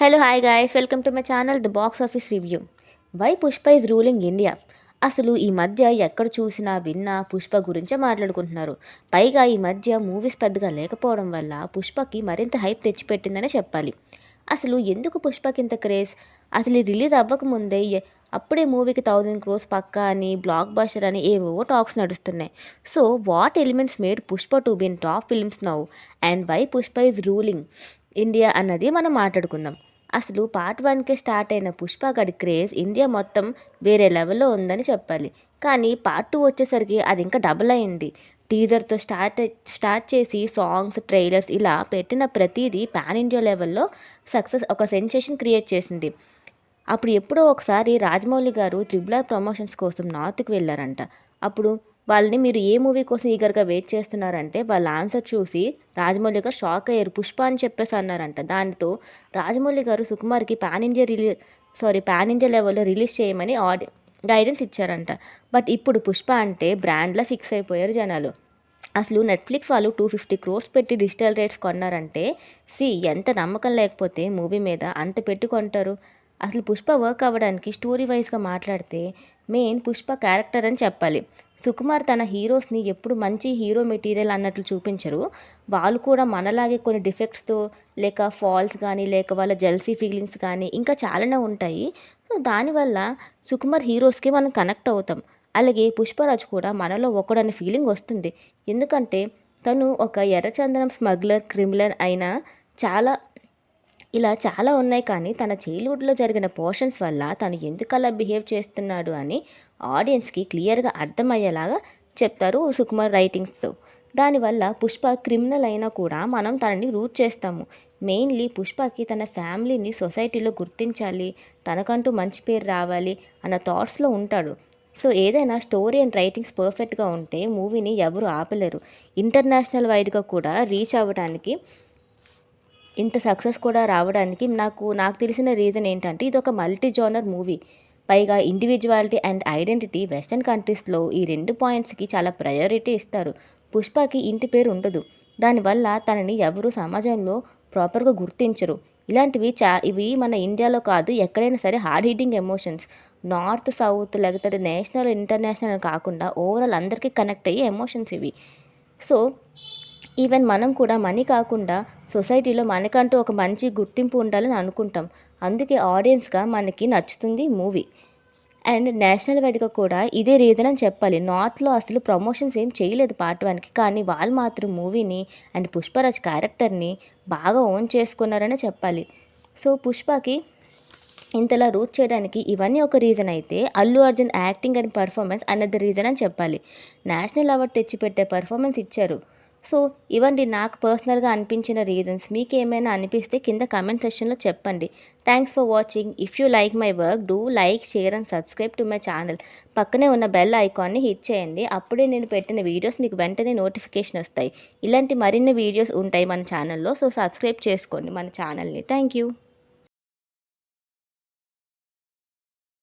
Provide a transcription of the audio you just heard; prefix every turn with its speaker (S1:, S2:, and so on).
S1: Hello hi guys, welcome to my channel the box office review. Why Pushpa is ruling India. అసలు ఈ మధ్య ఎక్కడ చూసినా విన్నా పుష్ప గురించే మాట్లాడుకుంటున్నారు. పైగా ఈ మధ్య మూవీస్ పెద్దగా లేకపోవడం వల్ల పుష్పకి మరింత హైప్ తెచ్చిపెట్టిందనే చెప్పాలి. అసలు ఎందుకు పుష్పకి ఇంత క్రేజ్? అసలు ఈ రిలీజ్ అవ్వకముందే అప్పుడే మూవీకి 1000 crores పక్కా అని, బ్లాక్ బస్టర్ అని ఏవేవో టాక్స్ నడుస్తున్నాయి. So what elements made Pushpa to be in top films now and why Pushpa is ruling India అన్నది మనం మాట్లాడుకుందాం. అసలు పార్ట్ 1కే స్టార్ట్ అయిన పుష్ప గడి క్రేజ్ ఇండియా మొత్తం వేరే లెవెల్లో ఉందని చెప్పాలి. కానీ పార్ట్ 2 వచ్చేసరికి అది ఇంకా డబుల్ అయింది. టీజర్తో స్టార్ట్ చేసి సాంగ్స్, ట్రైలర్స్ ఇలా పెట్టిన ప్రతిదీ పాన్ ఇండియా లెవెల్లో సక్సెస్, ఒక సెన్సేషన్ క్రియేట్ చేసింది. అప్పుడు ఎప్పుడో ఒకసారి రాజమౌళి గారు త్రిబుల్ ప్రమోషన్స్ కోసం నార్త్కి వెళ్ళారంట. అప్పుడు వాళ్ళని మీరు ఏ మూవీ కోసం ఈగర్గా వెయిట్ చేస్తున్నారంటే వాళ్ళ ఆన్సర్ చూసి రాజమౌళి గారు షాక్ అయ్యారు. పుష్ప అని చెప్పేసి అన్నారంట. దానితో రాజమౌళి గారు సుకుమార్కి పాన్ ఇండియా లెవెల్లో రిలీజ్ చేయమని గైడెన్స్ ఇచ్చారంట. బట్ ఇప్పుడు పుష్ప అంటే బ్రాండ్లా ఫిక్స్ అయిపోయారు జనాలు. అసలు నెట్ఫ్లిక్స్ వాళ్ళు 250 crores పెట్టి డిజిటల్ రైట్స్ కొన్నారంటే ఎంత నమ్మకం లేకపోతే మూవీ మీద అంత పెట్టి కొంటారు. అసలు పుష్ప వర్క్ అవ్వడానికి స్టోరీ వైజ్గా మాట్లాడితే మెయిన్ పుష్ప క్యారెక్టర్ అని చెప్పాలి. సుకుమార్ తన హీరోస్ని ఎప్పుడు మంచి హీరో మెటీరియల్ అన్నట్లు చూపించరు. వాళ్ళు కూడా మనలాగే కొన్ని డిఫెక్ట్స్తో, లేక ఫాల్స్ కానీ, లేక వాళ్ళ జెల్సీ ఫీలింగ్స్ కానీ ఇంకా చాలానే ఉంటాయి. సో దానివల్ల సుకుమార్ హీరోస్కి మనం కనెక్ట్ అవుతాం. అలాగే పుష్పరాజ్ కూడా మనలో ఒకడని ఫీలింగ్ వస్తుంది. ఎందుకంటే తను ఒక ఎర్రచందనం స్మగ్లర్, క్రిమినల్ అయినా చాలా ఉన్నాయి. కానీ తన చైల్డ్హుడ్లో జరిగిన పోర్షన్స్ వల్ల తను ఎందుకు అలా బిహేవ్ చేస్తున్నాడు అని ఆడియన్స్కి క్లియర్గా అర్థమయ్యేలాగా చెప్తారు సుకుమార్ రైటింగ్స్తో. దానివల్ల పుష్ప క్రిమినల్ అయినా కూడా మనం తనని రూట్ చేస్తాము. మెయిన్లీ పుష్పకి తన ఫ్యామిలీని సొసైటీలో గుర్తించాలి, తనకంటూ మంచి పేరు రావాలి అన్న థాట్స్లో ఉంటాడు. సో ఏదైనా స్టోరీ అండ్ రైటింగ్స్ పర్ఫెక్ట్గా ఉంటే మూవీని ఎవరు ఆపలేరు. ఇంటర్నేషనల్ వైడ్గా కూడా రీచ్ అవ్వడానికి, ఇంత సక్సెస్ కూడా రావడానికి నాకు తెలిసిన రీజన్ ఏంటంటే ఇది ఒక మల్టీ జోనర్ మూవీ. పైగా ఇండివిజువాలిటీ అండ్ ఐడెంటిటీ వెస్టర్న్ కంట్రీస్లో ఈ 2 పాయింట్స్కి చాలా ప్రయారిటీ ఇస్తారు. పుష్పకి ఇంటి పేరు ఉండదు. దానివల్ల తనని ఎవరు సమాజంలో ప్రాపర్గా గుర్తించరు. ఇవి మన ఇండియాలో కాదు, ఎక్కడైనా సరే hard hitting emotions. North, south, లేకపోతే నేషనల్, ఇంటర్నేషనల్ కాకుండా ఓవరాల్ అందరికీ కనెక్ట్ అయ్యే ఎమోషన్స్ ఇవి. సో ఈవెన్ మనం కూడా మనీ కాకుండా సొసైటీలో మనకంటూ ఒక మంచి గుర్తింపు ఉండాలని అనుకుంటాం. అందుకే ఆడియన్స్గా మనకి నచ్చుతుంది మూవీ. అండ్ నేషనల్ వైడ్గా కూడా ఇదే రీజన్ అని చెప్పాలి. నార్త్లో అసలు ప్రమోషన్స్ ఏం చేయలేదు పార్ట్ 1కి, కానీ వాళ్ళు మాత్రం మూవీని అండ్ పుష్పరాజ్ క్యారెక్టర్ని బాగా ఓన్ చేసుకున్నారనే చెప్పాలి. సో పుష్పకి ఇంతలా రూట్ చేయడానికి ఇవన్నీ ఒక రీజన్ అయితే, Allu Arjun acting and performance అన్నది రీజన్ అని చెప్పాలి. నేషనల్ అవార్డు తెచ్చిపెట్టే పర్ఫార్మెన్స్ ఇచ్చారు. సో ఇవండి నాకు పర్సనల్గా అనిపించిన రీజన్స్. మీకు ఏమైనా అనిపిస్తే కింద కామెంట్ సెక్షన్లో చెప్పండి. Thanks for watching. If you like my work, do like, share and subscribe to my channel. పక్కనే ఉన్న బెల్ ఐకాన్ని హిట్ చేయండి. అప్పుడే నేను పెట్టిన వీడియోస్ మీకు వెంటనే నోటిఫికేషన్ వస్తాయి. ఇలాంటి మరిన్ని వీడియోస్ ఉంటాయి మన ఛానల్లో. సో సబ్స్క్రైబ్ చేసుకోండి మన ఛానల్ని. Thank you.